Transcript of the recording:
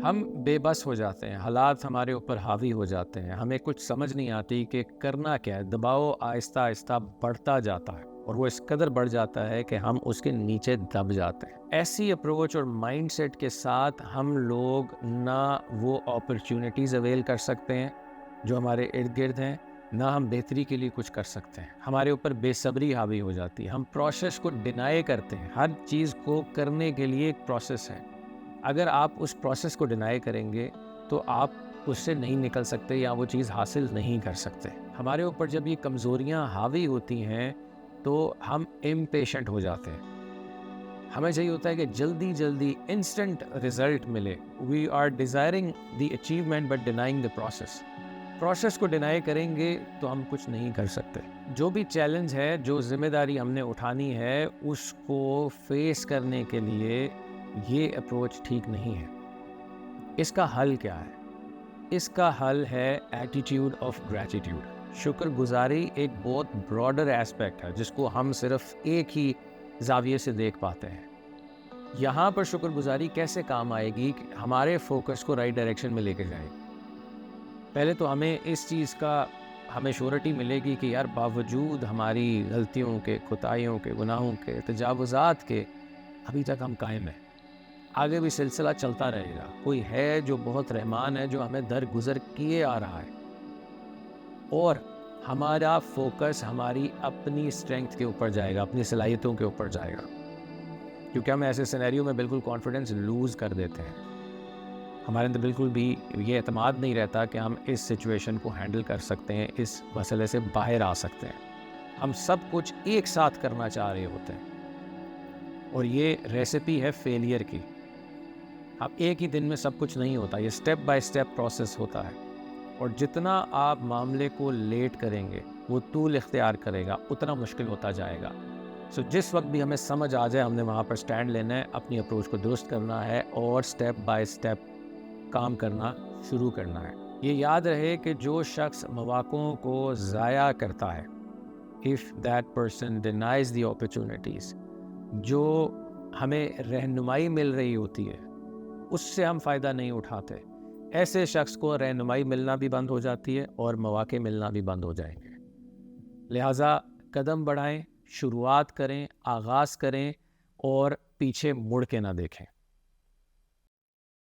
ہم بے بس ہو جاتے ہیں، حالات ہمارے اوپر حاوی ہو جاتے ہیں، ہمیں کچھ سمجھ نہیں آتی کہ کرنا کیا ہے۔ دباؤ آہستہ آہستہ بڑھتا جاتا ہے اور وہ اس قدر بڑھ جاتا ہے کہ ہم اس کے نیچے دب جاتے ہیں۔ ایسی اپروچ اور مائنڈ سیٹ کے ساتھ ہم لوگ نہ وہ اپرچونٹیز اویل کر سکتے ہیں جو ہمارے ارد گرد ہیں، نہ ہم بہتری کے لیے کچھ کر سکتے ہیں۔ ہمارے اوپر بے صبری حاوی ہو جاتی ہے، ہم پروسیس کو ڈینائی کرتے ہیں۔ ہر چیز کو کرنے کے لیے ایک پروسیس ہے، اگر آپ اس پروسیس کو ڈینائی کریں گے تو آپ اس سے نہیں نکل سکتے یا وہ چیز حاصل نہیں کر سکتے۔ ہمارے اوپر جب یہ کمزوریاں حاوی ہوتی ہیں تو ہم امپیشنٹ ہو جاتے ہیں، ہمیں چاہیے ہوتا ہے کہ جلدی جلدی انسٹنٹ رزلٹ ملے۔ We are desiring the achievement but denying the process کو ڈینائی کریں گے تو ہم کچھ نہیں کر سکتے۔ جو بھی چیلنج ہے، جو ذمہ داری ہم نے اٹھانی ہے، اس کو فیس کرنے کے لیے یہ اپروچ ٹھیک نہیں ہے۔ اس کا حل کیا ہے؟ اس کا حل ہے ایٹیٹیوڈ آف گریٹیٹیوڈ۔ شکر گزاری ایک بہت براڈر ایسپیکٹ ہے جس کو ہم صرف ایک ہی زاویے سے دیکھ پاتے ہیں۔ یہاں پر شکر گزاری کیسے کام آئے گی کہ ہمارے فوکس کو رائٹ ڈائریکشن میں لے کے جائے گی۔ پہلے تو ہمیں اس چیز کا ہمیں شیورٹی ملے گی کہ یار باوجود ہماری غلطیوں کے، کوتاہیوں کے، گناہوں کے، تجاوزات کے، ابھی تک ہم قائم ہیں، آگے بھی سلسلہ چلتا رہے گا۔ کوئی ہے جو بہت رحمان ہے، جو ہمیں درگزر کیے آ رہا ہے، اور ہمارا فوکس ہماری اپنی اسٹرینگتھ کے اوپر جائے گا، اپنی صلاحیتوں کے اوپر جائے گا، کیونکہ ہم ایسے سینیریو میں بالکل کانفیڈنس لوز کر دیتے ہیں۔ ہمارے اندر بالکل بھی یہ اعتماد نہیں رہتا کہ ہم اس سچویشن کو ہینڈل کر سکتے ہیں، اس مسئلے سے باہر آ سکتے ہیں۔ ہم سب کچھ ایک ساتھ کرنا چاہ رہے ہوتے ہیں، اور یہ ریسیپی ہے فیلئر کی۔ اب ایک ہی دن میں سب کچھ نہیں ہوتا، یہ اسٹیپ بائی اسٹیپ پروسیس ہوتا ہے، اور جتنا آپ معاملے کو لیٹ کریں گے، وہ طول اختیار کرے گا، اتنا مشکل ہوتا جائے گا۔ جس وقت بھی ہمیں سمجھ آ جائے، ہم نے وہاں پر سٹینڈ لینا ہے، اپنی اپروچ کو درست کرنا ہے اور اسٹیپ بائی اسٹیپ کام کرنا شروع کرنا ہے۔ یہ یاد رہے کہ جو شخص مواقعوں کو ضائع کرتا ہے، if that person denies the opportunities، جو ہمیں رہنمائی مل رہی ہوتی ہے اس سے ہم فائدہ نہیں اٹھاتے، ایسے شخص کو رہنمائی ملنا بھی بند ہو جاتی ہے اور مواقع ملنا بھی بند ہو جائیں گے۔ لہٰذا قدم بڑھائیں، شروعات کریں، آغاز کریں، اور پیچھے مڑ کے نہ دیکھیں۔